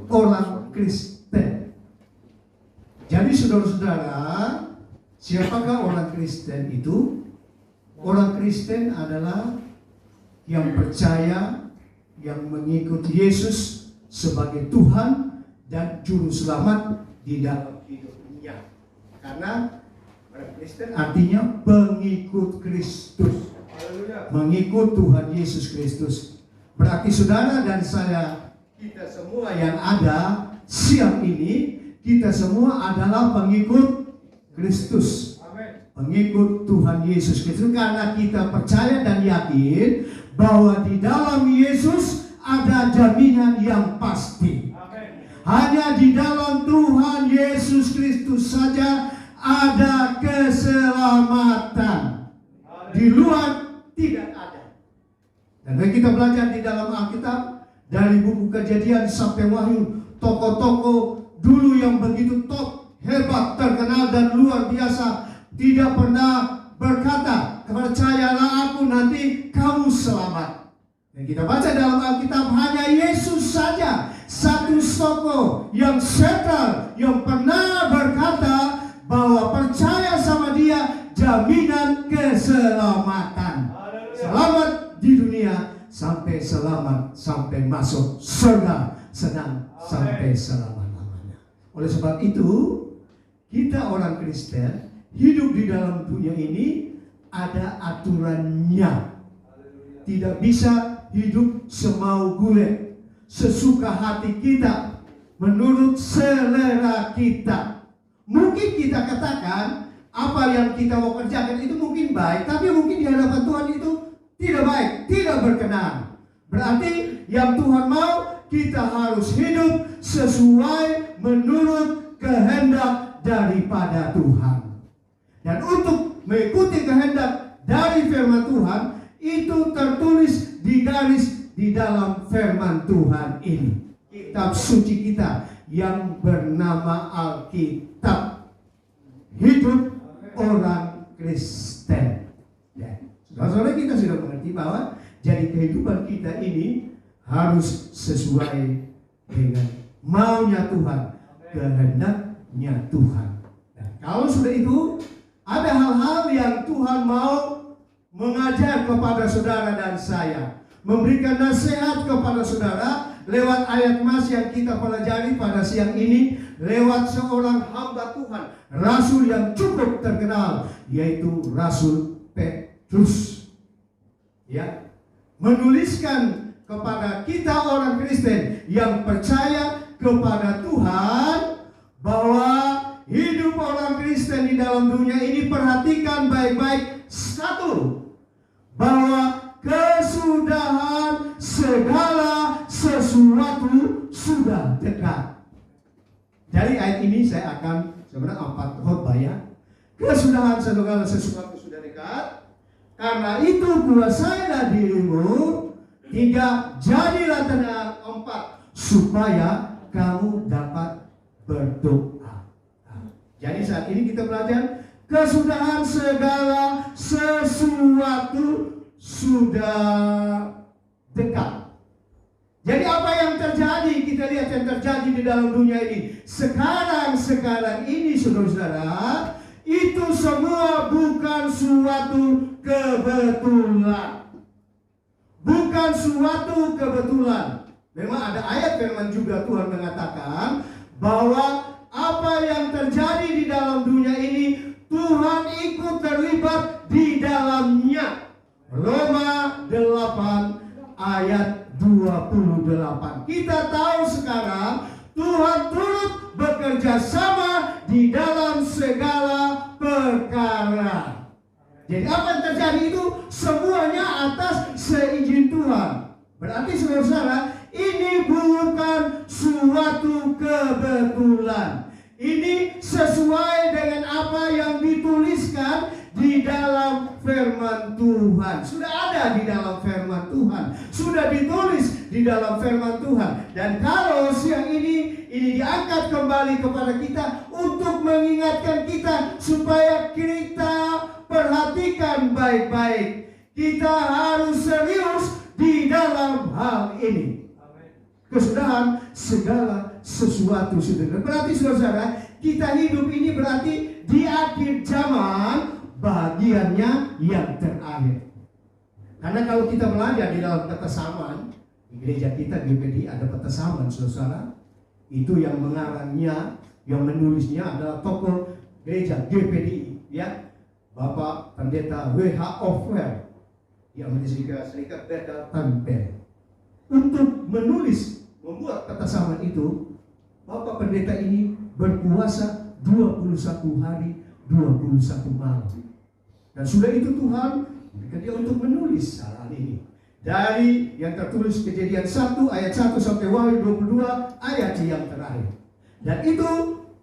orang Kristen. Jadi saudara-saudara, siapakah orang Kristen itu? Orang Kristen adalah yang percaya, yang mengikut Yesus sebagai Tuhan dan Juru Selamat di dalam hidupnya. Karena orang Kristen artinya pengikut Kristus, mengikut Tuhan Yesus Kristus. Berarti saudara dan saya, kita semua yang ada siang ini, kita semua adalah pengikut Kristus. Pengikut Tuhan Yesus Kristus, karena kita percaya dan yakin bahwa di dalam Yesus ada jaminan yang pasti. Hanya di dalam Tuhan Yesus Kristus saja ada keselamatan. Di luar tidak ada. Dan kita belajar di dalam Alkitab, dari buku Kejadian sampai Wahyu, tokoh-tokoh dulu yang begitu top, hebat, terkenal dan luar biasa, tidak pernah berkata, percayalah aku nanti kamu selamat. Dan kita baca dalam Alkitab, hanya Yesus saja satu tokoh yang sentral yang pernah berkata bahwa percaya sama dia jaminan keselamatan. Selamat di dunia sampai selamat sampai masuk surga, senang sampai selama-lamanya. Oleh sebab itu, kita orang Kristen hidup di dalam dunia ini ada aturannya. Tidak bisa hidup semau gue, sesuka hati kita, menurut selera kita. Mungkin kita katakan apa yang kita mau kerjakan itu mungkin baik, tapi mungkin di hadapan Tuhan itu tidak baik, tidak berkenan. Berarti yang Tuhan mau, kita harus hidup sesuai menurut kehendak daripada Tuhan. Dan untuk mengikuti kehendak dari firman Tuhan, itu tertulis di garis di dalam firman Tuhan ini. Kitab suci kita yang bernama Alkitab. Hidup orang Kristen. Ya. Saudara-saudara, kita sudah mengerti bahwa jadi kehidupan kita ini harus sesuai dengan maunya Tuhan, kehendaknya Tuhan. Dan kalau sudah itu, ada hal-hal yang Tuhan mau mengajar kepada saudara dan saya, memberikan nasihat kepada saudara lewat ayat mas yang kita pelajari pada siang ini, lewat seorang hamba Tuhan, rasul yang cukup terkenal, yaitu Rasul Petrus. Ya, menuliskan kepada kita orang Kristen yang percaya kepada Tuhan bahwa hidup orang Kristen di dalam dunia ini, perhatikan baik-baik. Satu, bahwa kesudahan segala sesuatu sudah dekat. Dari ayat ini saya akan sebenarnya 4 khotbah ya. Kesudahan segala sesuatu sudah dekat. Karena itu kuasailah dirimu. 3, jadilah tenang. 4, supaya kamu dapat berdoa. Jadi saat ini kita belajar kesudahan segala sesuatu sudah dekat. Jadi apa yang terjadi, kita lihat yang terjadi di dalam dunia ini. Sekarang ini saudara-saudara, itu semua bukan suatu kebetulan. Bukan suatu kebetulan. Memang ada ayat firman juga Tuhan mengatakan bahwa apa yang terjadi di dalam dunia ini, Tuhan ikut terlibat di dalamnya. Roma 8 ayat 28. Kita tahu sekarang Tuhan turut bekerja sama di dalam segala perkara. Jadi apa yang terjadi itu semuanya atas seizin Tuhan. Berarti saudara-saudara, ini bukan suatu kebetulan. Ini sesuai dengan apa yang dituliskan di dalam firman Tuhan. Sudah ada di dalam firman Tuhan. Sudah ditulis di dalam firman Tuhan. Dan kalau siang ini diangkat kembali kepada kita untuk mengingatkan kita supaya kita perhatikan baik-baik. Kita harus serius di dalam hal ini. Kesudahan segala sesuatu saudara. Berarti saudara, kita hidup ini berarti di akhir zaman, bagiannya yang terakhir. Karena kalau kita belajar di dalam petesaman, di gereja kita GPD ada petesaman saudara. Itu yang mengarangnya, yang menulisnya adalah tokoh gereja GPD, ya, Bapak Pendeta W.H. Offer, yang Amerika Serikat Bethel Tampere. Untuk membuat petesaman itu, Bapak Pendeta ini berpuasa 21 hari 21 malam. Dan sudah itu Tuhan berikan dia untuk menulis hal ini. Dari yang tertulis Kejadian 1 ayat 1 sampai Wahyu 22 ayat yang terakhir. Dan itu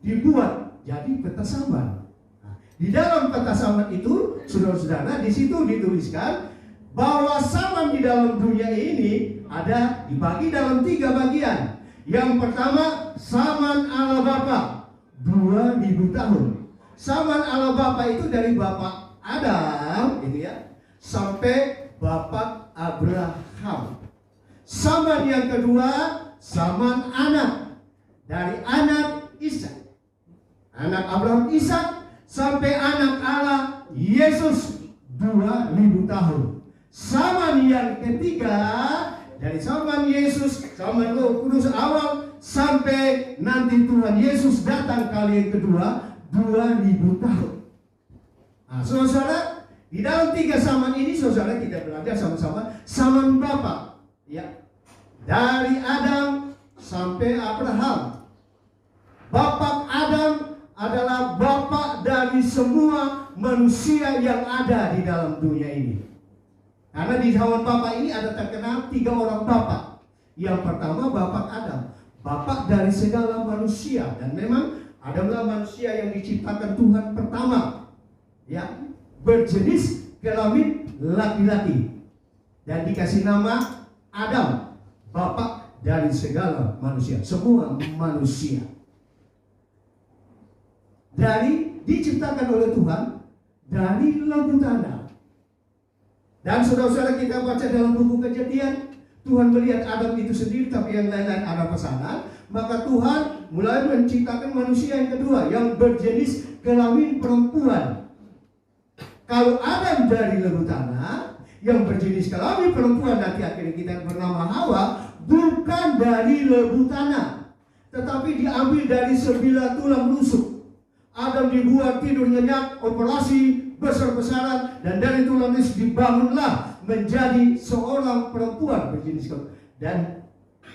dibuat jadi petesaman. Nah, di dalam petesaman itu, saudara-saudara, di situ dituliskan bahwa zaman di dalam dunia ini ada dibagi dalam 3 bagian. Yang pertama, zaman Allah Bapa 2000 tahun. Zaman Allah Bapa itu dari Bapak Adam, gitu ya, sampai Bapak Abraham. Zaman yang kedua, zaman anak, dari anak Ishak, anak Abraham Ishak, sampai anak Allah Yesus 2000 tahun. Zaman yang ketiga, dari zaman Yesus, zaman Roh Kudus awal, sampai nanti Tuhan Yesus datang kali yang kedua, 2000 tahun. Nah, saudara, di dalam 3 zaman ini, saudara, kita belajar sama-sama zaman Bapa, ya, dari Adam sampai Abraham. Bapak Adam adalah bapak dari semua manusia yang ada di dalam dunia ini. Karena di zaman Bapak ini ada terkenal 3 orang bapak. Yang pertama Bapak Adam, bapak dari segala manusia. Dan memang Adamlah manusia yang diciptakan Tuhan pertama, ya, berjenis kelamin laki-laki, dan dikasih nama Adam, bapak dari segala manusia, semua manusia. Diciptakan oleh Tuhan dari lembu tanah. Dan saudara-saudara, kita baca dalam buku Kejadian, Tuhan melihat Adam itu sendiri, tapi yang lain-lain ada pesanan. Maka Tuhan mulai menciptakan manusia yang kedua, yang berjenis kelamin perempuan. Kalau Adam dari lembu tanah, yang berjenis kelamin perempuan, nanti akhirnya kita bernama Hawa, bukan dari lembu tanah, tetapi diambil dari 9 tulang rusuk. Adam dibuat tidur nyenyak, operasi besar-besaran, dan dari tulang rusuk dibangunlah menjadi seorang perempuan berjenis kelamin dan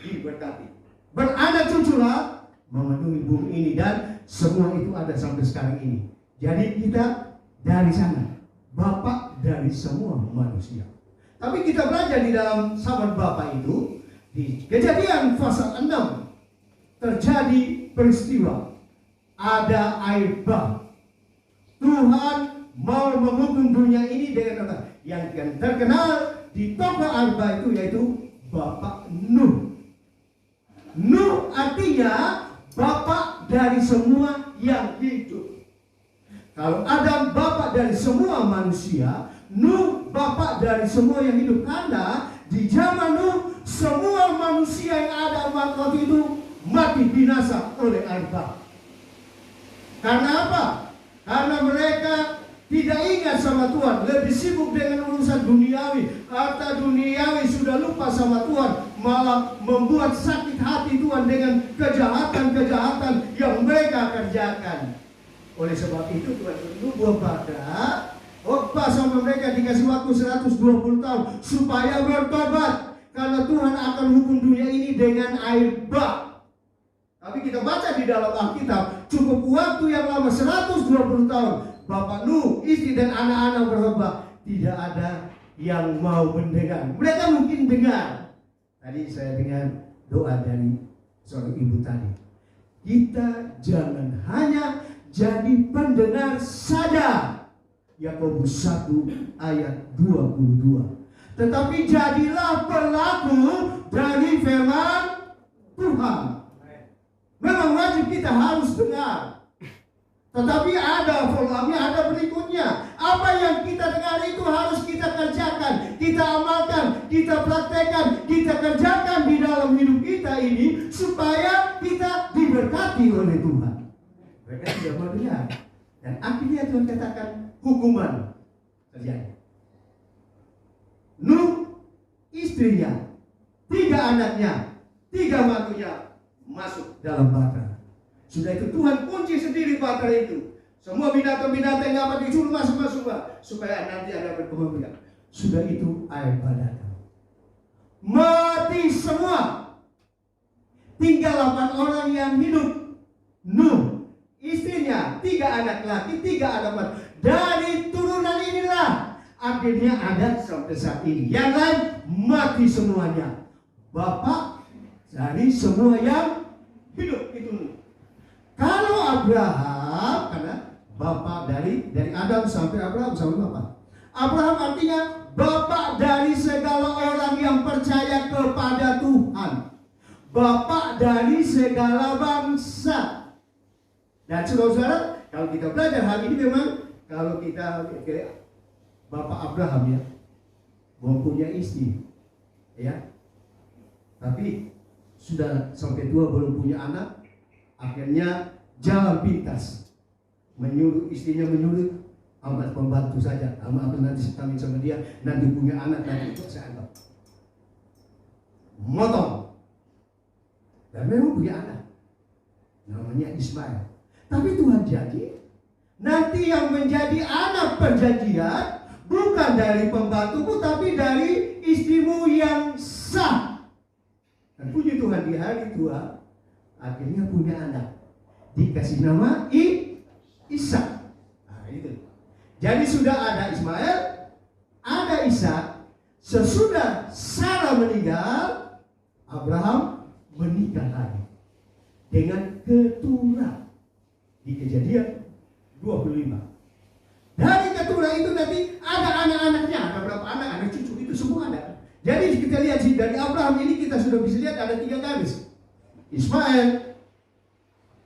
diberkati. Beranak cuculah memenuhi bumi ini, dan semua itu ada sampai sekarang ini. Jadi kita dari sana, Bapak dari semua manusia. Tapi kita belajar di dalam zaman Bapak itu, di Kejadian pasal 6 terjadi peristiwa, ada air bah. Tuhan mau menghukum dunia ini dengan apa? Yang terkenal di tokoh air bah itu yaitu Bapak Nuh. Nuh artinya bapak dari semua yang hidup. Kalau Adam bapak dari semua manusia, Nuh bapak dari semua yang hidup. Karena di zaman Nuh, semua manusia yang ada waktu itu mati binasa oleh air bah. Karena apa? Karena mereka tidak ingat sama Tuhan, lebih sibuk dengan urusan duniawi. Harta duniawi, sudah lupa sama Tuhan, malah membuat sakit hati Tuhan dengan kejahatan-kejahatan yang mereka kerjakan. Oleh sebab itu Tuhan bernubuat pada khotbah sama mereka, dikasih waktu 120 tahun supaya bertobat, karena Tuhan akan hukum dunia ini dengan air bah. Tapi kita baca di dalam Alkitab, cukup waktu yang lama 120 tahun. Bapak Nuh, istri dan anak-anak berkhotbah, tidak ada yang mau mendengar. Mereka mungkin dengar. Tadi saya dengar doa dari seorang ibu tadi. Kita jangan hanya jadi pendengar saja. Yakobus 1 ayat 22. Tetapi jadilah pelaku dari firman Tuhan. Memang wajib kita harus dengar. Tetapi ada follow-up-nya, ada berikutnya. Apa yang kita dengar itu harus kita kerjakan, kita amalkan, kita praktekkan, kita kerjakan di dalam hidup kita ini, supaya kita mereka diberkati oleh Tuhan. Mereka tidak mau lihat. Dan akhirnya Tuhan katakan hukuman terjadi. Nuh, istrinya, 3 anaknya, 3 mantunya masuk dalam bahtera. Sudah itu Tuhan kunci sendiri bahtera itu. Semua binatang-binatang yang apa disuruh masuk supaya nanti ada berkembang biak. Sudah itu air pada datang. Mati semua. Tinggal 8 orang yang hidup. Nuh, istrinya, 3 anak laki, 3 anak perempuan. Dari turunan inilah akhirnya ada sampai saat ini. Yang lain mati semuanya. Bapak dari semua yang hidup itu Nuh. Kalau Abraham, karena bapak dari Adam sampai Abraham sampai bapak. Abraham artinya bapak dari segala orang yang percaya kepada Tuhan. Bapak dari segala bangsa. Dan saudara-saudara, kalau kita belajar hal ini memang kalau kita bapak Abraham ya mempunyai istri, ya, tapi sudah sampai tua belum punya anak, akhirnya jalan pintas, istrinya menyuruh amat pembantu saja, amat nanti kami sama dia, nanti punya anak nanti itu saya anggap motong, dan memang punya anak, namanya Ismail. Tapi Tuhan janji nanti yang menjadi anak perjanjian bukan dari pembantumu, tapi dari istrimu yang sah. Dan puji Tuhan di hari tua akhirnya punya anak, dikasih nama Ishak. Nah, itu. Jadi sudah ada Ismail, ada Ishak. Sesudah Sarah meninggal, Abraham menikah lagi dengan keturunan di Kejadian 25. Dari keturunan itu nanti ada anak-anaknya, ada berapa anak, ada cucu, itu semua ada. Jadi kita lihat sih dari Abraham ini kita sudah bisa lihat ada 3 garis. Ismail,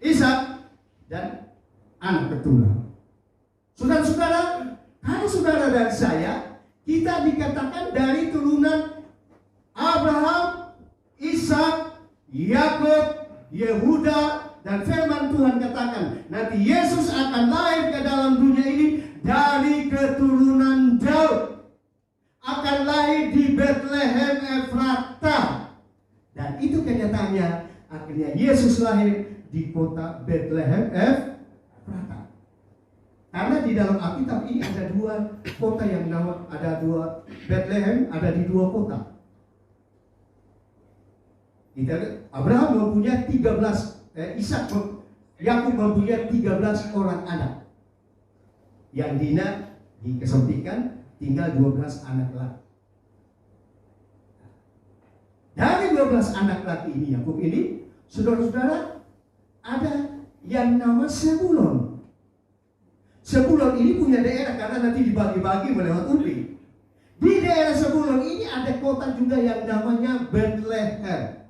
Ishak, dan anak keturunan. Saudara-saudara, kalau saudara dan saya, kita dikatakan dari turunan Abraham, Ishak, Yakub, Yehuda, dan firman Tuhan katakan nanti Yesus akan lahir ke dalam dunia ini dari keturunan Daud, akan lahir di Bethlehem Efrata, dan itu kenyataannya. Akhirnya Yesus lahir di kota Bethlehem Efrata. Karena di dalam Alkitab ini ada 2 kota yang ada 2 Bethlehem, ada di 2 kota. Abraham mempunyai 13, Yakub mempunyai 13 orang anak. Yang Dina dikesampingkan tinggal 12 anak laki. Dari 12 anak laki ini, Yakub ini, saudara-saudara, ada yang nama Sebulon. Sebulon ini punya daerah karena nanti dibagi-bagi melewat Uri. Di daerah Sebulon ini ada kota juga yang namanya Bethlehem.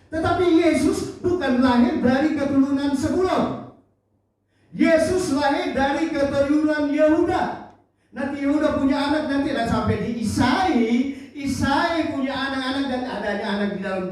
Tetapi Yesus bukan lahir dari keturunan Sebulon. Yesus lahir dari keturunan Yehuda. Nanti Yehuda punya anak, nanti ada sampai di Isai punya anak-anak, dan adanya anak di dalam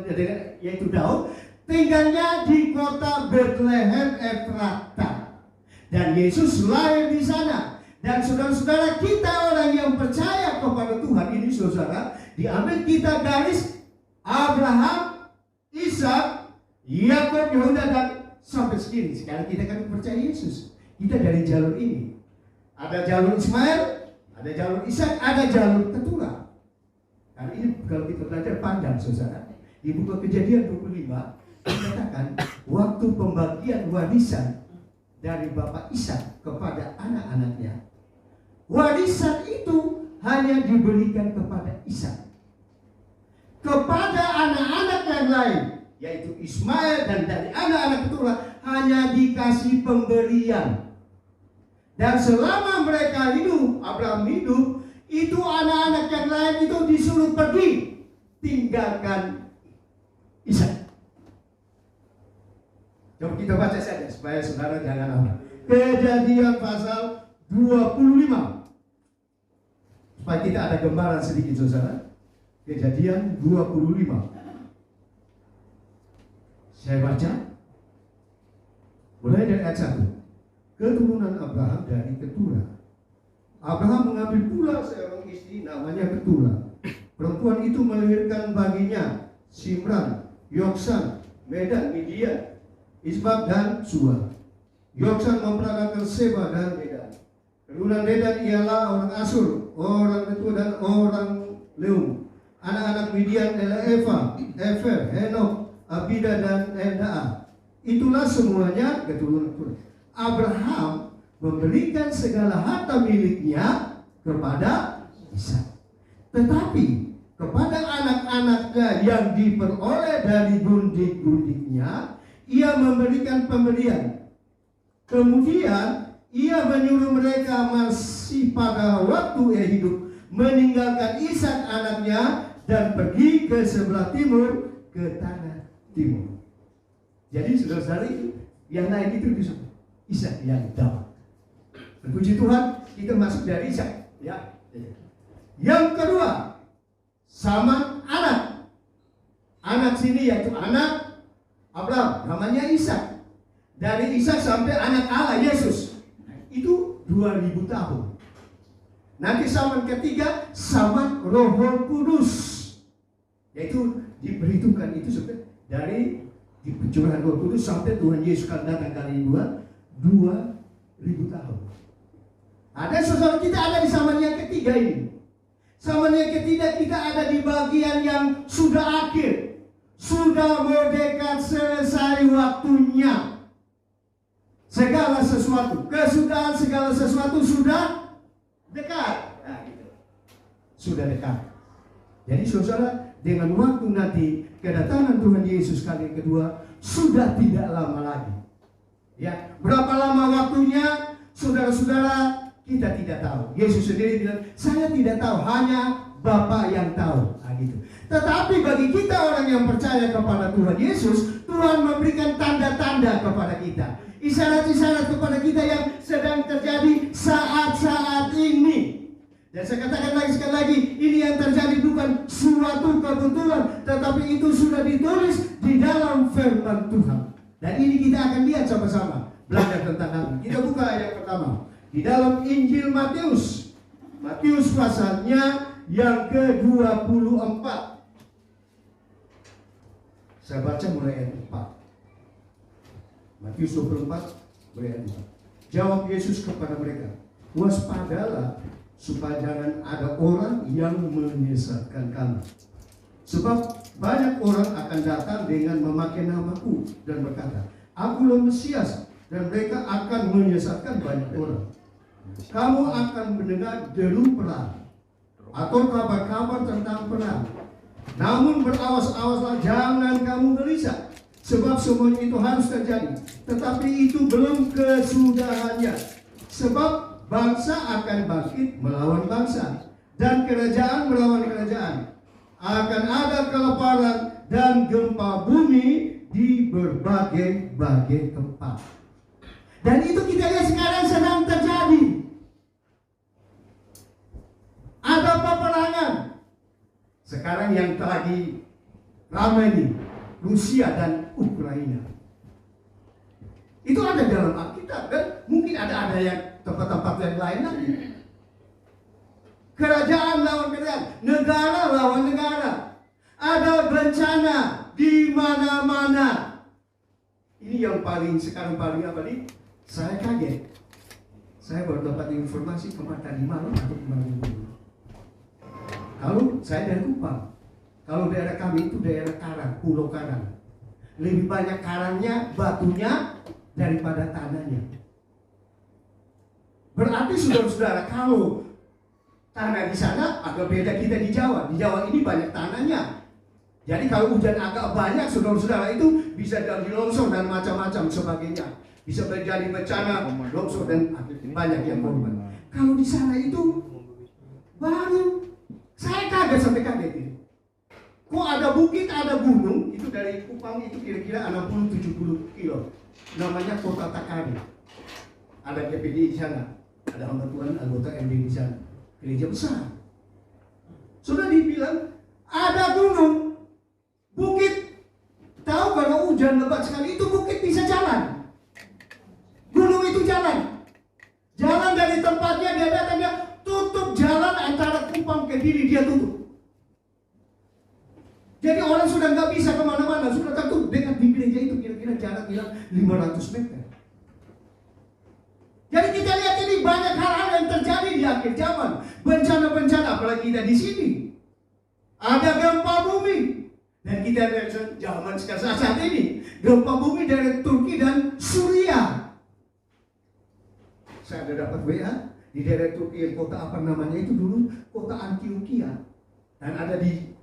yaitu Daud, tinggalnya di kota Bethlehem Efrata. Dan Yesus lahir di sana. Dan saudara-saudara, kita orang yang percaya kepada Tuhan ini, saudara, diambil kita garis Abraham, Ishak, Yakub, Yehuda, dan sampai segini. Sekarang kita kan percaya Yesus. Kita dari jalur ini. Ada jalur Ismail, ada jalur Ishak, ada jalur keturunan. Karena ini kalau kita belajar panjang, saudara. Di buku Kejadian 25 dikatakan waktu pembagian warisan dari Bapak Ishak kepada anak-anaknya, warisan itu hanya diberikan kepada Ishak. Kepada anak-anak yang lain, yaitu Ismail dan dari anak-anak keturunan, hanya dikasih pemberian. Dan selama mereka hidup, Abraham hidup, itu anak-anak yang lain itu disuruh pergi, tinggalkan Ishak. Coba kita baca saja supaya saudara jangan apa. Kejadian pasal 25. Supaya kita ada gambaran sedikit, saudara. Kejadian 25. Saya baca Mulai dari ayat 1. Keturunan Abraham dari Ketura. Abraham mengambil pula seorang istri namanya Ketura. Perempuan itu melahirkan baginya Simran, Yoksan, Medan, Midian, Isbak dan Sua. Yoksan memperagakan Seba dan Medan. Keturunan Medan ialah orang Asur, orang Ketua dan orang Leum. Anak-anak Midian adalah Eva, Efer, Henok, Abida dan Eldaa. Itulah semuanya keturunan. Abraham memberikan segala harta miliknya kepada Ishak. Tetapi kepada anak-anaknya yang diperoleh dari gundik-gundiknya, ia memberikan pemberian. Kemudian ia menyuruh mereka masih pada waktu ia hidup meninggalkan Ishak anaknya dan pergi ke sebelah timur, ke tanah timur. Jadi saudara-saudara itu yang naik itu disebut Ishak yang Daud. Puji Tuhan, kita masuk dari Ishak. Ya. Yang kedua, sama anak. Anak sini yaitu anak Abraham, namanya Ishak. Dari Ishak sampai anak Allah Yesus, itu 2000 tahun. Nanti zaman ketiga, zaman Roh Kudus, yaitu diperhitungkan itu sampai dari pencurahan Roh Kudus sampai Tuhan Yesus akan datang kali kedua, 2000 tahun. Ada sesuatu kita ada di zaman yang ketiga ini. Zaman yang ketiga kita ada di bagian yang sudah akhir. Sudah mendekat selesai waktunya. Segala sesuatu, kesudahan segala sesuatu sudah dekat. Nah, gitu. Sudah dekat. Jadi saudara, dengan waktu nanti kedatangan Tuhan Yesus kali kedua sudah tidak lama lagi. Ya, berapa lama waktunya, saudara-saudara, kita tidak tahu. Yesus sendiri bilang, saya tidak tahu, hanya Bapa yang tahu. Nah, gitu. Tetapi bagi kita orang yang percaya kepada Tuhan Yesus, Tuhan memberikan tanda-tanda kepada kita, isyarat-isyarat kepada kita yang sedang terjadi saat-saat ini. Dan saya katakan lagi sekali lagi, ini yang terjadi bukan suatu kebetulan, tetapi itu sudah ditulis di dalam firman Tuhan. Dan ini kita akan lihat sama-sama, belajar tentang hal ini. Kita buka ayat pertama di dalam Injil Matius. Matius pasalnya yang ke-24. Saya baca mulai ayat 4. Matius 24 mulai ayat 4. Jawab Yesus kepada mereka, waspadalah supaya jangan ada orang yang menyesatkan kamu. Sebab banyak orang akan datang dengan memakai namaku dan berkata, Akulah Mesias, dan mereka akan menyesatkan banyak orang. Kamu akan mendengar deru perang atau kabar-kabar tentang perang. Namun berawas-awaslah, jangan kamu gelisah, sebab semuanya itu harus terjadi, tetapi itu belum kesudahannya. Sebab bangsa akan bangkit melawan bangsa, dan kerajaan melawan kerajaan. Akan ada kelaparan dan gempa bumi di berbagai-bagai tempat. Dan itu kita lihat sekarang sedang terjadi. Ada peperangan. Sekarang yang lagi ramai ini, Rusia dan Ukraina. Itu ada dalam Alkitab, dan mungkin ada yang tempat-tempat yang lain lagi. Kerajaan lawan kerajaan, negara lawan negara. Ada bencana di mana-mana. Ini yang paling sekarang paling apa nih? Saya kaget. Saya baru dapat informasi kemarin tadi malam atau kemarin dulu. Kalau saya dari Kupang, kalau daerah kami itu daerah karang, pulau karang. Lebih banyak karangnya, batunya daripada tanahnya. Berarti saudara-saudara, kalau tanah di sana agak beda kita di Jawa. Di Jawa ini banyak tanahnya. Jadi kalau hujan agak banyak, saudara-saudara, itu bisa jadi longsor dan macam-macam sebagainya. Bisa terjadi bencana, longsor dan banyak yang korban. Kalau di sana itu baru, saya kaget sampai kaget ini. Kok ada bukit, ada gunung, itu dari Kupang itu kira-kira 60-70 kilo. Namanya Kota Takari. Ada GPD di sana, ada hamba Tuhan, anggota MD di sana. Gereja besar. Sudah dibilang ada gunung, bukit. Tahu kalau hujan lebat sekali itu bukit bisa jalan. tempatnya dia datang, dia tutup jalan antara Kupang ke Dili, dia tutup. Jadi orang sudah nggak bisa kemana-mana, sudah tertutup. Dekat di gereja itu kira-kira jarak 500 meter. Jadi kita lihat ini banyak hal-hal yang terjadi di akhir zaman. Bencana-bencana, apalagi kita di sini. Ada gempa bumi. Dan kita lihat zaman sekarang saat ini. Gempa bumi dari Turki dan Suriah. Saya ada dapat WA di daerah Turki, kota apa namanya itu dulu? Kota Antioquia. Dan ada di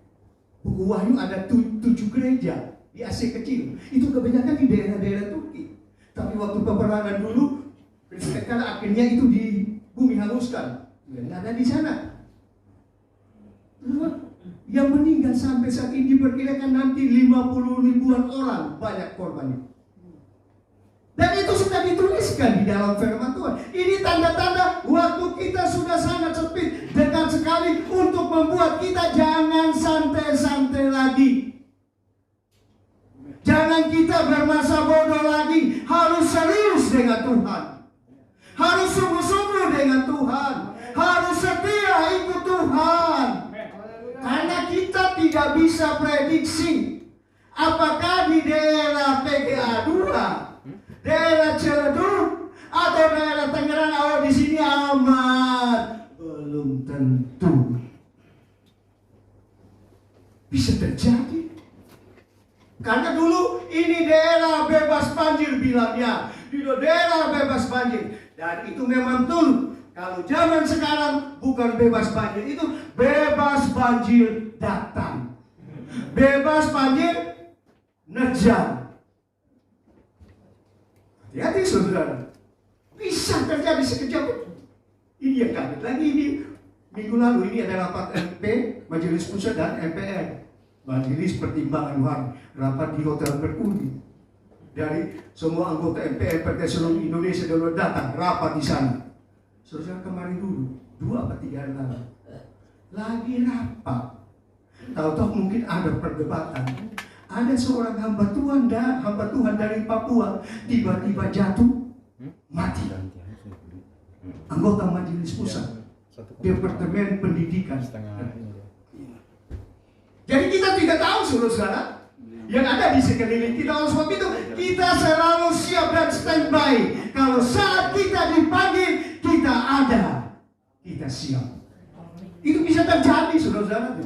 Buku Wahyu ada 7 gereja di Asia Kecil. Itu kebanyakan di daerah-daerah Turki. Tapi waktu peperangan dulu, karena akhirnya itu di bumi hanguskan. Nggak ada di sana. Yang meninggal sampai saat ini diperkirakan nanti 50 ribuan orang, banyak korbannya. Dan itu sudah dituliskan di dalam firman Tuhan. Ini tanda-tanda waktu kita sudah sangat sempit, dekat sekali untuk membuat kita jangan santai-santai lagi. Jangan kita bermasa bodoh lagi. Harus serius dengan Tuhan. Harus sungguh-sungguh dengan Tuhan. Harus setia ikut Tuhan. Karena kita tidak bisa prediksi apakah di daerah PGA 2, daerah Ciledug, atau daerah Tangerang, oh di sini aman. Belum tentu. Bisa terjadi. Karena dulu ini daerah bebas banjir bilangnya. Di daerah bebas banjir. Dan itu memang betul. Kalau zaman sekarang bukan bebas banjir, itu bebas banjir datang. Bebas banjir nerjang. Hati-hati saudara. Bisa terjadi sekejap. Ini yang kaget lagi ini. Minggu lalu ini ada rapat MP, Majelis Pusat dan MPR. Majelis Pertimbangan rapat di Hotel Merkuri. Dari semua anggota MPR Partai seluruh Indonesia dulu datang rapat di sana. Saudara kemarin dulu 2 atau 3 hari lalu lagi rapat. Tahu-tahu mungkin ada perdebatan. Ada seorang hamba Tuhan dari Papua tiba-tiba jatuh mati. Anggota Majelis Pusat Departemen Pendidikan. Jadi kita tidak tahu saudara yang ada di sekeliling kita. Oleh sebab itu kita selalu siap dan standby. Kalau saat kita dipanggil, kita ada, kita siap. Itu bisa terjadi saudara-saudara.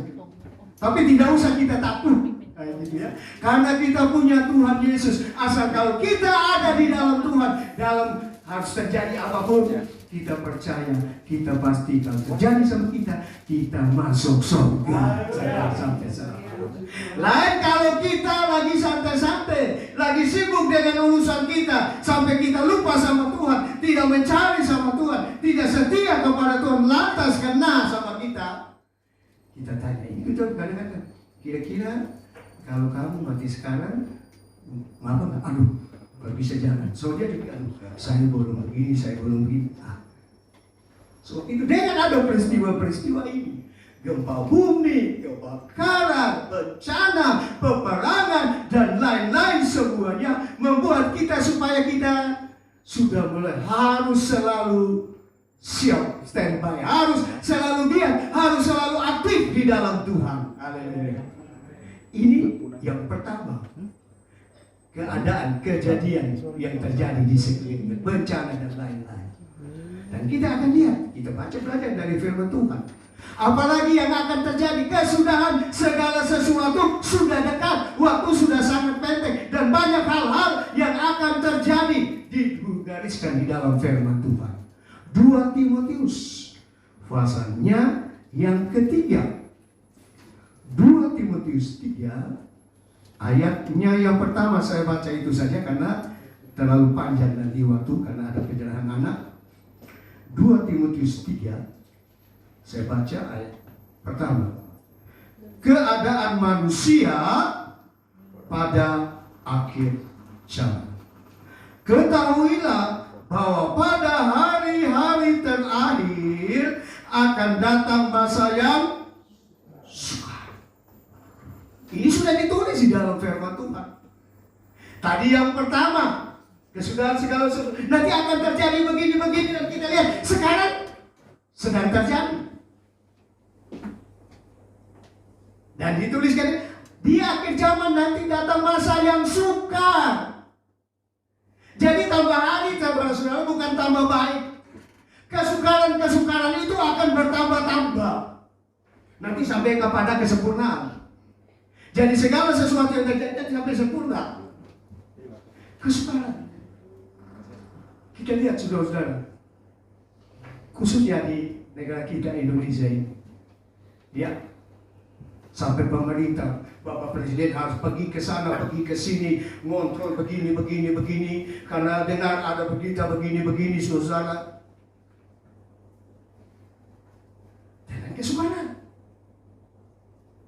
Tapi tidak usah kita takut. Gitu ya. Karena kita punya Tuhan Yesus. Asal kalau kita ada di dalam Tuhan, dalam harus terjadi apapun, kita percaya, kita pasti kalau terjadi sama kita masuk surga. Sampai-sampai. Lain kalau kita lagi santai-santai, lagi sibuk dengan urusan kita, sampai kita lupa sama Tuhan, tidak mencari sama Tuhan, tidak setia kepada Tuhan, lantas kena sama kita. Kita tanya, itu kadang-kadang, kira-kira kalau kamu mati sekarang, apa nggak? Aduh, nggak bisa jalan. Soalnya dia, aduh, saya belum begini, saya belum begini. So itu dengan ada peristiwa-peristiwa ini, gempa bumi, kebakaran, bencana, peperangan, dan lain-lain semuanya membuat kita supaya kita sudah mulai harus selalu siap, standby, harus selalu giat, harus selalu aktif di dalam Tuhan. Haleluya. Ini yang pertama, keadaan, kejadian yang terjadi di sekeliling, bencana dan lain-lain. Dan kita akan lihat, kita baca belajar dari firman Tuhan. Apalagi yang akan terjadi, kesudahan segala sesuatu sudah dekat, waktu sudah sangat pendek, dan banyak hal-hal yang akan terjadi digariskan di dalam firman Tuhan. 2 Timotius pasalnya yang ketiga. 2 Timotius 3 ayatnya yang pertama saya baca itu saja karena terlalu panjang nanti waktu karena ada penyerahan anak. 2 Timotius 3 saya baca ayat pertama. Keadaan manusia pada akhir zaman. Ketahuilah bahwa pada hari-hari terakhir akan datang masa yang sukar. Ini sudah ditulis di dalam firman Tuhan. Tadi yang pertama, kesudahan segala sesuatu. Nanti akan terjadi begini-begini dan kita lihat sekarang sedang terjadi. Dan dituliskan di akhir zaman nanti datang masa yang sukar. Jadi tambah hari, saudara-saudara, bukan tambah baik. Kesukaran-kesukaran itu akan bertambah-tambah. Nanti sampai kepada kesempurnaan. Jadi segala sesuatu yang terjadi sampai sempurna. Kesukaran. Kita lihat, saudara-saudara, khususnya di negara kita Indonesia ini, ya, sampai pemerintah, Bapak Presiden harus pergi ke sana, pergi ke sini, ngontrol begini, karena dengar ada berita begini, saudara. Dengan kesukaran.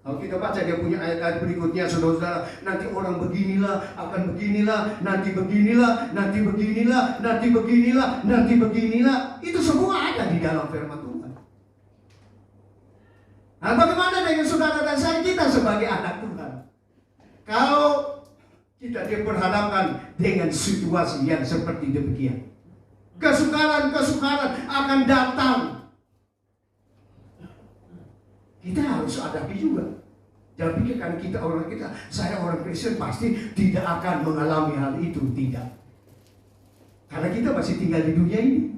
Kalau kita baca dia punya ayat-ayat berikutnya, saudara-saudara, nanti orang beginilah, akan beginilah, nanti beginilah, nanti beginilah, nanti beginilah, nanti beginilah. Itu semua ada di dalam firman Tuhan. Nah, bagaimana dengan saudara dan saya, kita sebagai anak Tuhan? Kalau kita diperhadapkan dengan situasi yang seperti demikian, kesukaran-kesukaran akan datang. Kita harus hadapi juga. Jangan pikirkan saya orang Kristen pasti tidak akan mengalami hal itu. Tidak. Karena kita masih tinggal di dunia ini.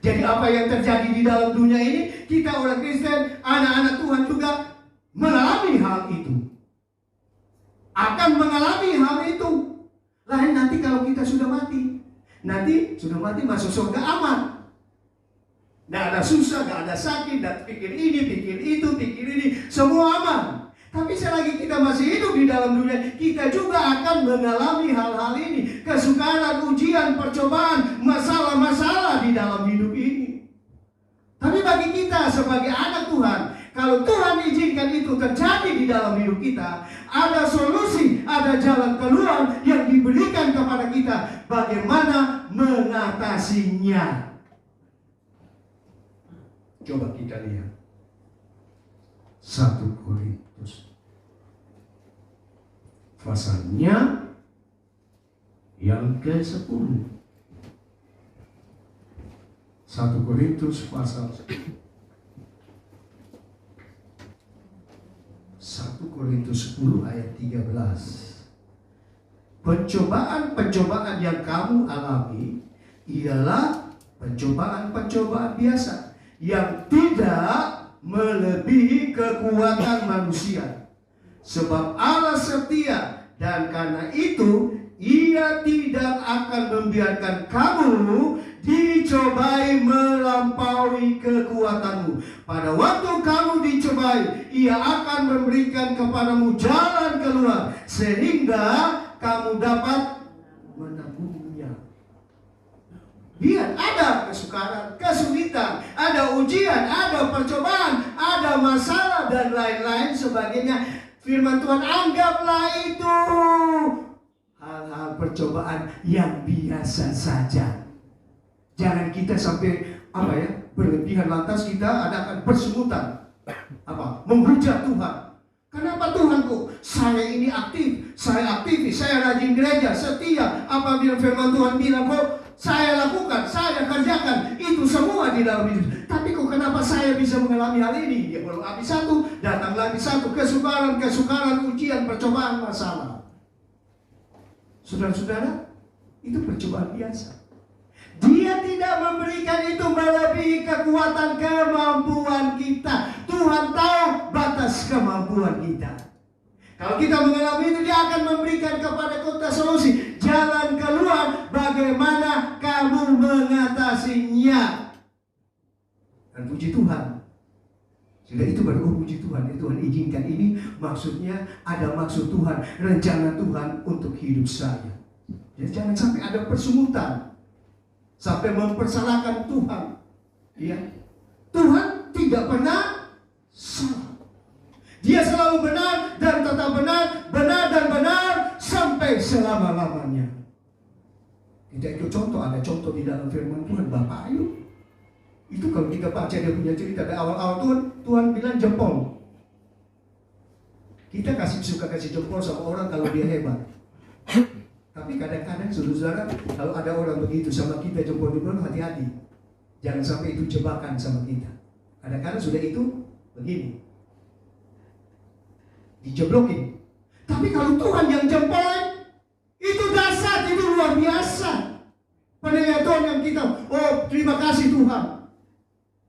Jadi apa yang terjadi di dalam dunia ini, kita orang Kristen, anak-anak Tuhan juga mengalami hal itu. Akan mengalami hal itu. Lain nanti kalau kita sudah mati. Nanti sudah mati masuk surga aman. Tidak ada susah, tidak ada sakit, tidak pikir ini, pikir itu, pikir ini, semua aman. Tapi selagi kita masih hidup di dalam dunia, kita juga akan mengalami hal-hal ini. Kesukaran, ujian, percobaan, masalah-masalah di dalam hidup ini. Tapi bagi kita sebagai anak Tuhan, kalau Tuhan izinkan itu terjadi di dalam hidup kita, ada solusi, ada jalan keluar yang diberikan kepada kita. Bagaimana mengatasinya? Coba kita lihat 1 Korintus pasalnya yang ke-10. 1 Korintus pasal 1 Korintus 10 ayat 13. Pencobaan-pencobaan yang kamu alami ialah pencobaan-pencobaan biasa yang tidak melebihi kekuatan manusia. Sebab Allah setia, dan karena itu Ia tidak akan membiarkan kamu dicobai melampaui kekuatanmu. Pada waktu kamu dicobai, Ia akan memberikan kepadamu jalan keluar, sehingga kamu dapat menanggungnya. Lihat, ada kesukaran, kesulitan, ada ujian, ada percobaan, ada masalah, dan lain-lain sebagainya. Firman Tuhan, anggaplah itu hal-hal percobaan yang biasa saja. Jangan kita sampai berlebihan, lantas kita adakan persemutan, menghujat Tuhan. Kenapa Tuhanku? Saya ini aktif, saya aktivis, saya rajin gereja, setia. Apabila firman Tuhan bilang kok saya lakukan, saya kerjakan, itu semua di dalam hidup. Tapi kok kenapa saya bisa mengalami hal ini? Dia baru habis satu, datang lagi satu, kesukaran, ujian, percobaan, masalah. Saudara-saudara, itu percobaan biasa. Dia tidak memberikan itu melebihi kekuatan kemampuan kita. Tuhan tahu batas kemampuan kita. Kalau kita mengalami itu, Dia akan memberikan kepada kita solusi, jalan keluar, bagaimana kamu mengatasinya. Dan puji Tuhan, sudah itu baru puji Tuhan. Tuhan izinkan ini, maksudnya ada maksud Tuhan, rencana Tuhan untuk hidup saya. Jadi jangan sampai ada persumutan, sampai mempersalahkan Tuhan. Ya, Tuhan tidak pernah salah. Dia selalu benar dan tetap benar, benar dan benar sampai selama-lamanya. Kita ikut contoh, ada contoh di dalam firman Tuhan, Bapak Ayub. Itu kalau kita baca dia punya cerita dari awal-awal, Tuhan bilang jempol. Kita suka kasih jempol sama orang kalau dia hebat. Tapi kadang-kadang saudara, kalau ada orang begitu sama kita jempol, hati-hati. Jangan sampai itu jebakan sama kita. Kadang-kadang sudah itu begini, dijeblokin. Tapi kalau Tuhan yang jempolin, itu dasar, itu luar biasa. Penglihatan yang kita, oh terima kasih Tuhan.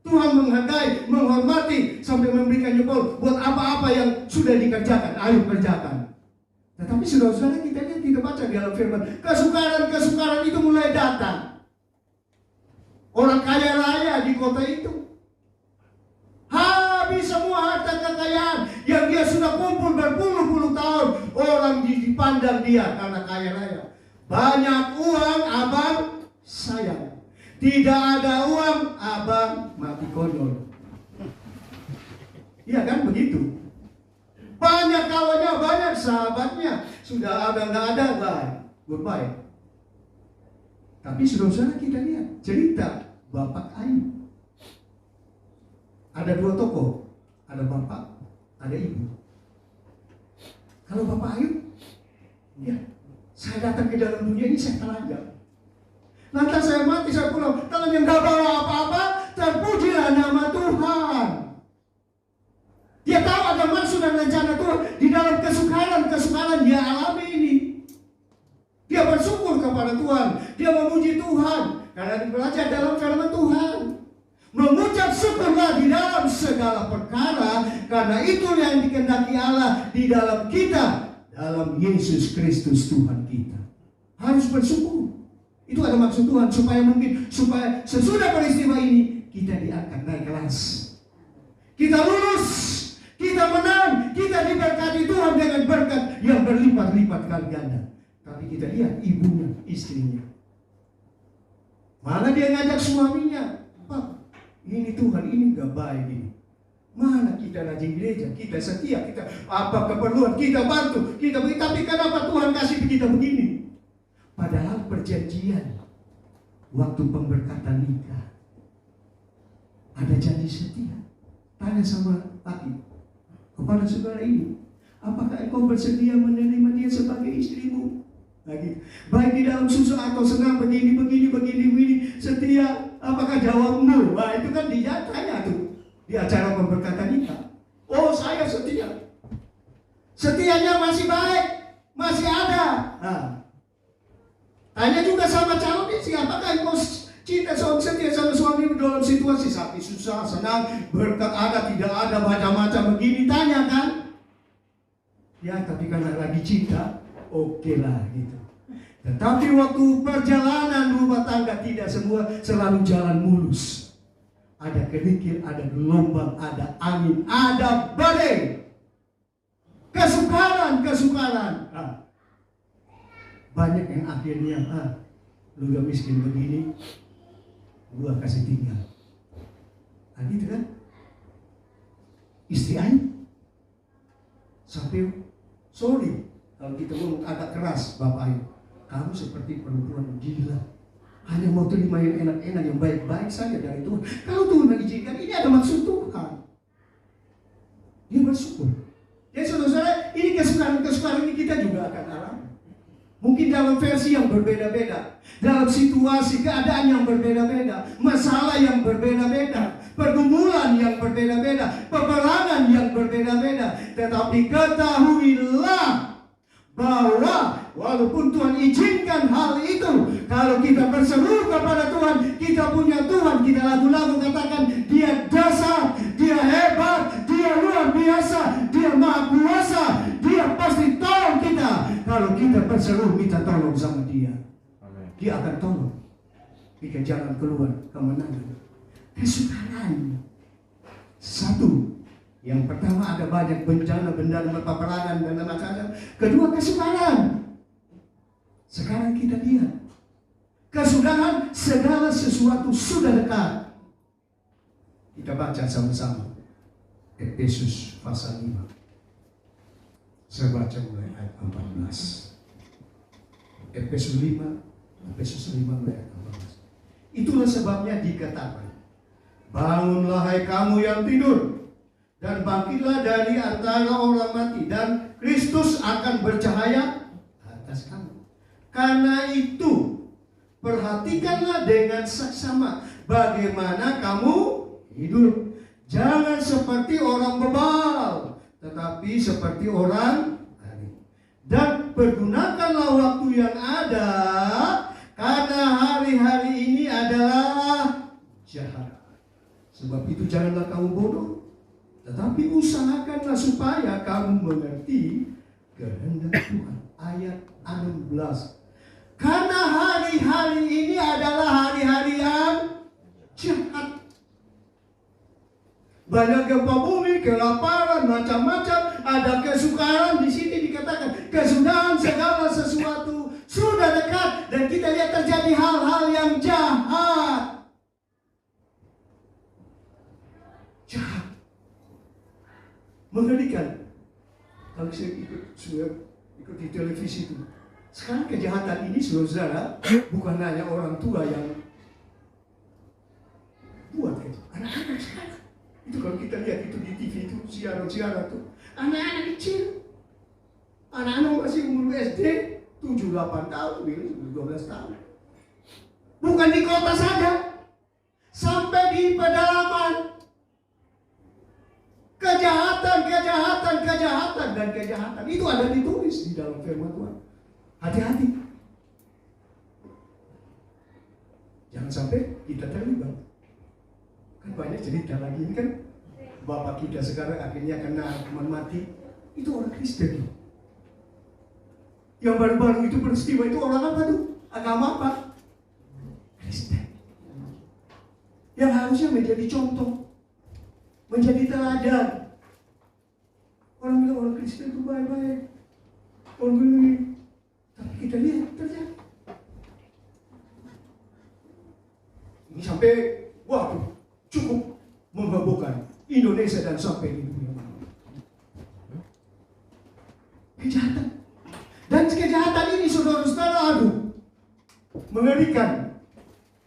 Tuhan menghargai, menghormati, sampai memberikan jempol buat apa-apa yang sudah dikerjakan. Ayo kerjakan. Tetapi saudara-saudara, kita lihat, kita baca di dalam firman, kesukaran itu mulai datang. Orang kaya raya di kota itu habis semua harta kekayaan yang dia sudah kumpul berpuluh-puluh tahun. Orang dipandang dia karena kaya raya. Banyak uang, abang sayang. Tidak ada uang, abang mati konyol. Iya kan begitu. Banyak kawannya, banyak sahabatnya. Sudah ada, nggak ada, bye, goodbye. Tapi saudara-saudara, kita lihat cerita Bapak Ayub. Ada dua tokoh, ada bapak, ada ibu. Kalau Bapak Ayub, ya, saya datang ke dalam dunia ini, saya telanjang. Lantas saya mati, saya pulang, yang gak bawa apa-apa, terpujilah nama Tuhan. Dia tahu ada maksud dan rencana Tuhan di dalam kesukaran dia alami ini. Dia bersyukur kepada Tuhan, dia memuji Tuhan karena belajar dalam firman Tuhan. Mengucap syukurlah di dalam segala perkara, karena itu yang dikehendaki Allah di dalam kita, dalam Yesus Kristus Tuhan kita. Harus bersyukur. Itu ada maksud Tuhan, supaya sesudah peristiwa ini kita diangkat naik kelas. Kita lulus, kita menang, kita diberkati Tuhan dengan berkat yang berlipat-lipat kali ganda. Tapi kita lihat ibunya, istrinya. Mana dia ngajak suaminya? Pak, ini Tuhan, ini gak baik ini. Mana kita rajin gereja, kita setia, kita apa keperluan, kita bantu, kita beri. Tapi kenapa Tuhan kasih kita begini? Padahal perjanjian waktu pemberkatan nikah ada janji setia. Tanya sama laki kepada saudara ini, apakah engkau bersedia menerima dia sebagai istrimu? Lagi, baik di dalam susah atau senang, begini, setia, apakah jawabmu? Wah, itu kan dia tanya tuh di acara pemberkatan nikah. Oh, saya setia. Setianya masih baik, masih ada. Nah, tanya juga sama calon istri, apakah engkau cinta setia sama suami dalam situasi sapi susah, senang, berkat ada, tidak ada, macam-macam begini, tanya kan? Ya, tapi karena lagi cinta, oke lah gitu. Tetapi waktu perjalanan rumah tangga tidak semua selalu jalan mulus. Ada kerikil, ada gelombang, ada angin, ada badai. Kesukaran. Banyak yang akhirnya, lu gak miskin begini, gua kasih tinggal. Gitu kan? Istri Ayub sampai sorry kalau kita ngomong agak keras, Bapak Ayub, kamu seperti perempuan gila, hanya mau terima yang enak-enak, yang baik-baik saja dari Tuhan. Kalau Tuhan mengizinkan, ini ada maksud Tuhan. Dia bersyukur. Jadi saudara-saudara, ini kesukaran ini kita juga akan alami. Mungkin dalam versi yang berbeda-beda, dalam situasi keadaan yang berbeda-beda, masalah yang berbeda-beda, pergumulan yang berbeda-beda, peperangan yang berbeda-beda. Tetapi ketahuilah bahwa walaupun Tuhan izinkan hal itu, kalau kita berseru kepada Tuhan, kita punya Tuhan, kita lagu-lagu katakan dia dasar, dia hebat, dia luar biasa, dia maha kuasa, dia pasti tolong kita. Kalau kita berseru minta tolong sama dia, dia akan tolong kita jalan keluar kemenangan. Kesukaran satu, yang pertama ada banyak bencana, peperangan dan macam-macam. Kedua, kesukaran. Sekarang kita lihat kesudahan, segala sesuatu sudah dekat. Kita baca sama-sama Efesus pasal 5. Saya baca mulai ayat 14. Efesus 5 mulai ayat 14. Itulah sebabnya dikatakan, bangunlah hai kamu yang tidur, dan bangkitlah dari antara orang mati, dan Kristus akan bercahaya atas kamu. Karena itu, perhatikanlah dengan saksama bagaimana kamu hidup. Jangan seperti orang bebal, tetapi seperti orang alim. Dan pergunakanlah waktu yang ada, karena hari-hari ini adalah jahat. Sebab itu janganlah kamu bodoh, tetapi usahakanlah supaya kamu mengerti kehendak Tuhan. Ayat 16. Karena hari-hari ini adalah hari-hari yang jahat. Banyak gempa bumi, kelaparan, macam-macam. Ada kesukaran. Di sini dikatakan kesudahan segala sesuatu sudah dekat, dan kita lihat terjadi hal-hal yang jahat. Jahat, mengerikan. Kalau saya ikut di televisi itu, sekarang kejahatan ini, saudara, bukan hanya orang tua yang buat itu, anak-anak sekarang. Itu kalau kita lihat itu di TV itu, siaran-siaran itu, anak-anak kecil, anak-anak masih umur SD, 7-8 tahun, 12 tahun. Bukan di kota saja, sampai di pedalaman. Kejahatan itu ada ditulis di dalam firman Tuhan. Hati-hati, jangan sampai kita terlibat. Kan banyak cerita lagi ini kan, bapak kita sekarang akhirnya kena hukuman mati. Itu orang Kristen. Yang baru-baru itu peristiwa itu orang apa tuh? Agama apa? Kristen. Yang harusnya menjadi contoh, menjadi teladan. Orang bilang orang Kristen itu baik-baik, orang bilang, tapi kita lihat terjadi. Ini sampai, waduh, cukup memabukkan Indonesia dan sampai di dunia. Kejahatan. Dan kejahatan ini, saudara-saudara, aduh, mengerikan.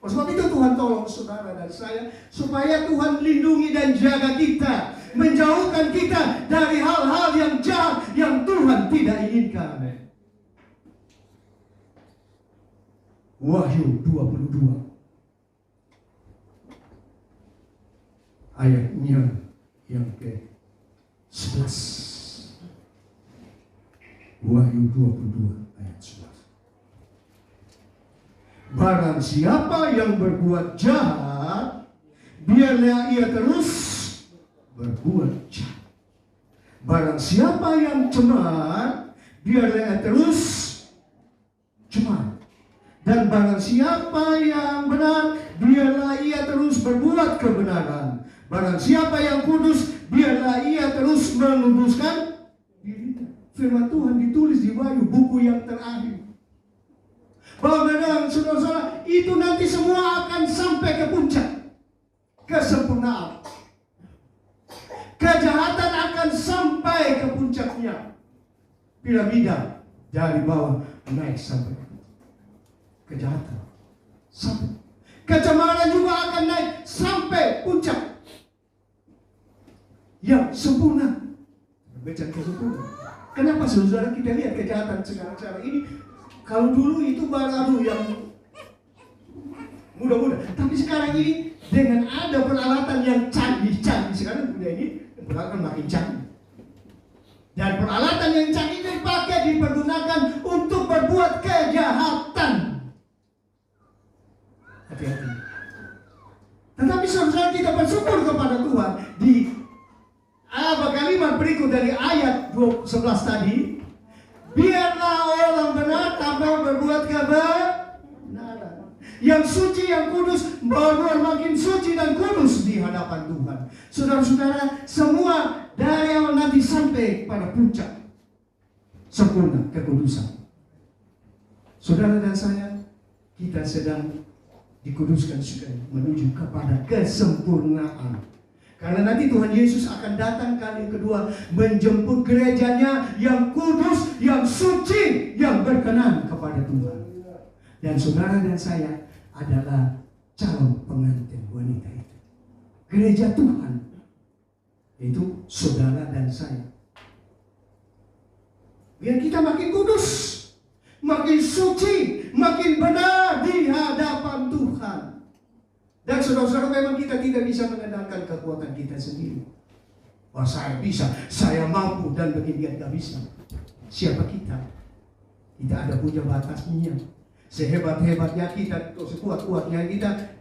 Oleh sebab itu Tuhan tolong saudara dan saya, supaya Tuhan lindungi dan jaga kita, menjauhkan kita dari hal-hal yang jahat yang Tuhan tidak inginkan. Wahyu 22 ayatnya yang ke-11. Wahyu 22 ayat 11. Barang siapa yang berbuat jahat, biarlah ia terus berbuat jahat. Barang siapa yang cemar, biarlah ia terus cemar. Dan barang siapa yang benar, biarlah ia terus berbuat kebenaran. Barang siapa yang kudus, biarlah ia terus meluruskan dirinya. Firman Tuhan ditulis di Wahyu, buku yang terakhir. Bahwa memang saudara-saudara, itu nanti semua akan sampai ke puncak kesempurnaan. Kejahatan akan sampai ke puncaknya. Piramida dari bawah naik sampai kejahatan sampai. Kecemaran juga akan naik sampai puncak yang sempurna. Berbeda kesempurnaan. Kenapa saudara kita lihat kejahatan sekarang ini? Kalau dulu itu baru yang mudah-mudah, tapi sekarang ini dengan ada peralatan yang canggih-canggih, sekarang dunia ini peralatan makin canggih. Dan peralatan yang canggih dipakai, dipergunakan untuk berbuat kejahatan. Hati-hati. Tetapi saudara, kita bersyukur kepada Tuhan di kalimat berikut dari ayat 11 tadi. Biarlah orang benar tanpa berbuat kebenaran. Yang suci, yang kudus, benar makin suci dan kudus di hadapan Tuhan. Saudara-saudara, semua dari awal nanti sampai pada puncak sempurna kekudusan. Saudara dan saya, kita sedang dikuduskan sekali menuju kepada kesempurnaan. Karena nanti Tuhan Yesus akan datang kali kedua menjemput gerejanya yang kudus, yang suci, yang berkenan kepada Tuhan. Dan saudara dan saya adalah calon pengantin wanita itu. Gereja Tuhan, itu saudara dan saya. Biar kita makin kudus, makin suci, makin benar di hadapan Tuhan. Dan saudara-saudara, memang kita tidak bisa mengandalkan kekuatan kita sendiri. Wah, saya bisa, saya mampu, dan begini nggak bisa. Siapa kita? Kita ada punya batasnya. Sehebat-hebatnya kita, sekuat-kuatnya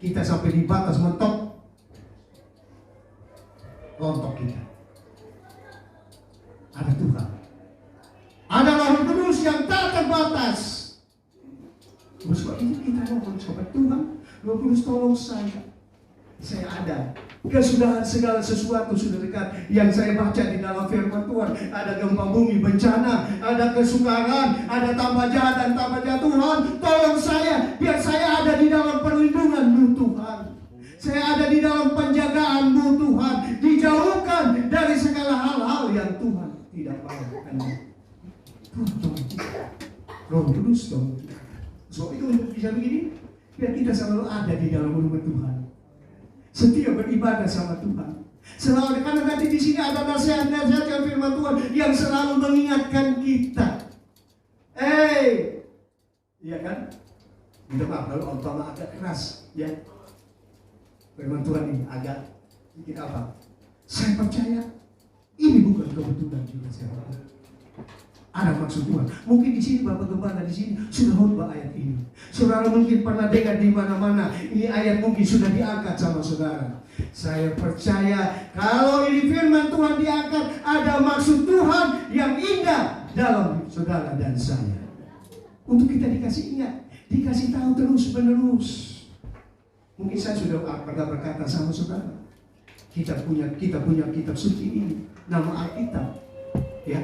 kita sampai di batas mentok, rontok kita. Ada Tuhan. Ada Roh Kudus yang tak terbatas. Sebab itu kita mohon sobat Tuhan, Roh Kudus tolong saya. Saya ada. Kesudahan segala sesuatu sudah dekat. Yang saya baca di dalam firman Tuhan, ada gempa bumi, bencana, ada kesukaran, ada tambah jahat dan tambah jahat. Tuhan, tolong saya, biar saya ada di dalam perlindungan-Mu Tuhan. Saya ada di dalam penjagaan-Mu Tuhan. Dijauhkan dari segala hal-hal yang Tuhan tidak mau. Roh Kudus dong. So itu bisa begini, biar kita selalu ada di dalam rumah Tuhan. Setia beribadah sama Tuhan. Selalu, karena nanti di sini ada nasihat-nasihat yang firman Tuhan yang selalu mengingatkan kita. Iya kan? Minta maaf kalau umpama agak keras, ya. Firman Tuhan ini agak sedikit apa? Saya percaya ini bukan kebetulan juga saya. Ada maksud Tuhan. Mungkin di sini Bapak Gembala di sini sudah khotbah ayat ini. Saudara mungkin pernah dengar di mana-mana. Ini ayat mungkin sudah diangkat sama saudara. Saya percaya kalau ini firman Tuhan diangkat, ada maksud Tuhan yang indah dalam saudara dan saya. Untuk kita dikasih ingat, dikasih tahu terus menerus. Mungkin saya sudah pernah berkata sama saudara, kita punya kitab suci ini, nama Alkitab, ya.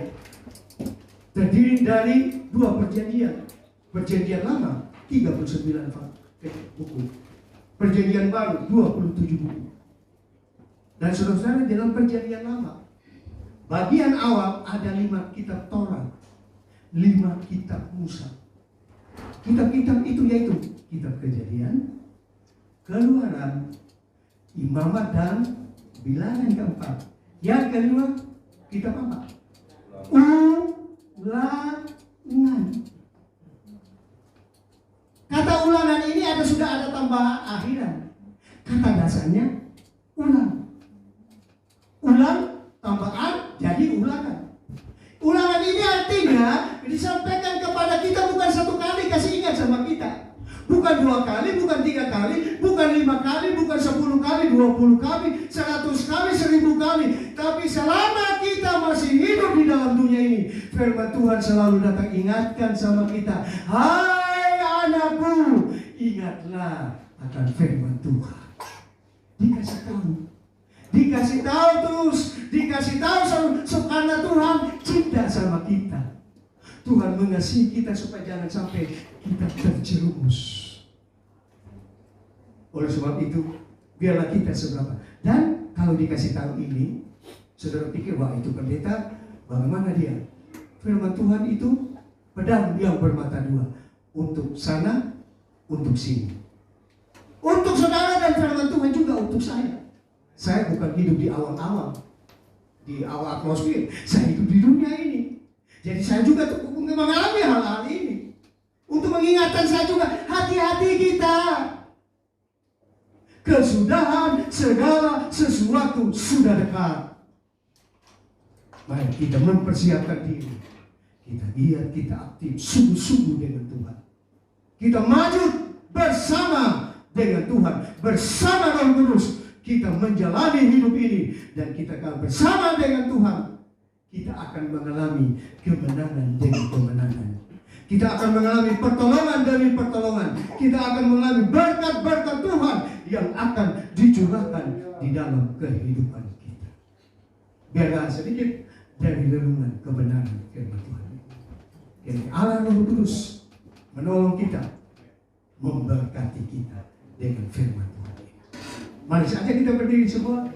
Terdiri dari 2 perjanjian. Perjanjian lama 39 buku. Perjanjian baru 27 buku. Dan saudara-saudara, dalam perjanjian lama, bagian awal ada 5 kitab Taurat, 5 kitab Musa. Kitab-kitab itu yaitu kitab Kejadian, Keluaran, Imamat, dan Bilangan keempat. Yang kedua, kitab apa? Ulangan. Kata ulangan ini sudah ada tambahan akhiran. Kata dasarnya ulang. Ulang, tambahan, jadi ulangan. Ulangan ini artinya disampaikan kepada kita bukan 1 kali kasih ingat sama kita. Bukan 2 kali, bukan 3 kali, bukan 5 kali, bukan 10 kali, 20 kali, 100 kali, 1000 kali. Tapi selama kita masih hidup di dalam dunia ini, firman Tuhan selalu datang ingatkan sama kita. Hai anakku, ingatlah akan firman Tuhan. Dikasih tahu. Dikasih tahu terus, dikasih tahu karena Tuhan cinta sama kita. Tuhan mengasihi kita supaya jangan sampai kita terjerumus. Oleh sebab itu, biarlah kita seberapa. Dan kalau dikasih tahu ini, saudara pikir, wah itu pendeta, bagaimana dia? Firman Tuhan itu pedang yang bermata 2. Untuk sana, untuk sini. Untuk saudara dan firman Tuhan juga untuk saya. Saya bukan hidup di awal-awal, di awal atmosfer. Saya hidup di dunia ini. Jadi saya juga mengalami hal-hal ini. Untuk mengingatkan saya juga, hati-hati kita. Kesudahan segala sesuatu sudah dekat. Mari kita mempersiapkan diri. Kita giat, kita aktif, sungguh-sungguh dengan Tuhan. Kita maju bersama dengan Tuhan. Bersama Roh Kudus. Kita menjalani hidup ini. Dan kita kalau bersama dengan Tuhan, kita akan mengalami kemenangan demi kemenangan. Kita akan mengalami pertolongan demi pertolongan. Kita akan mengalami berkat-berkat Tuhan yang akan dicurahkan di dalam kehidupan kita. Biarlah sedikit dari renungan kebenaran firman Tuhan. Jadi Allah Roh Kudus menolong kita, memberkati kita dengan firman Tuhan. Mari saja kita berdiri semua.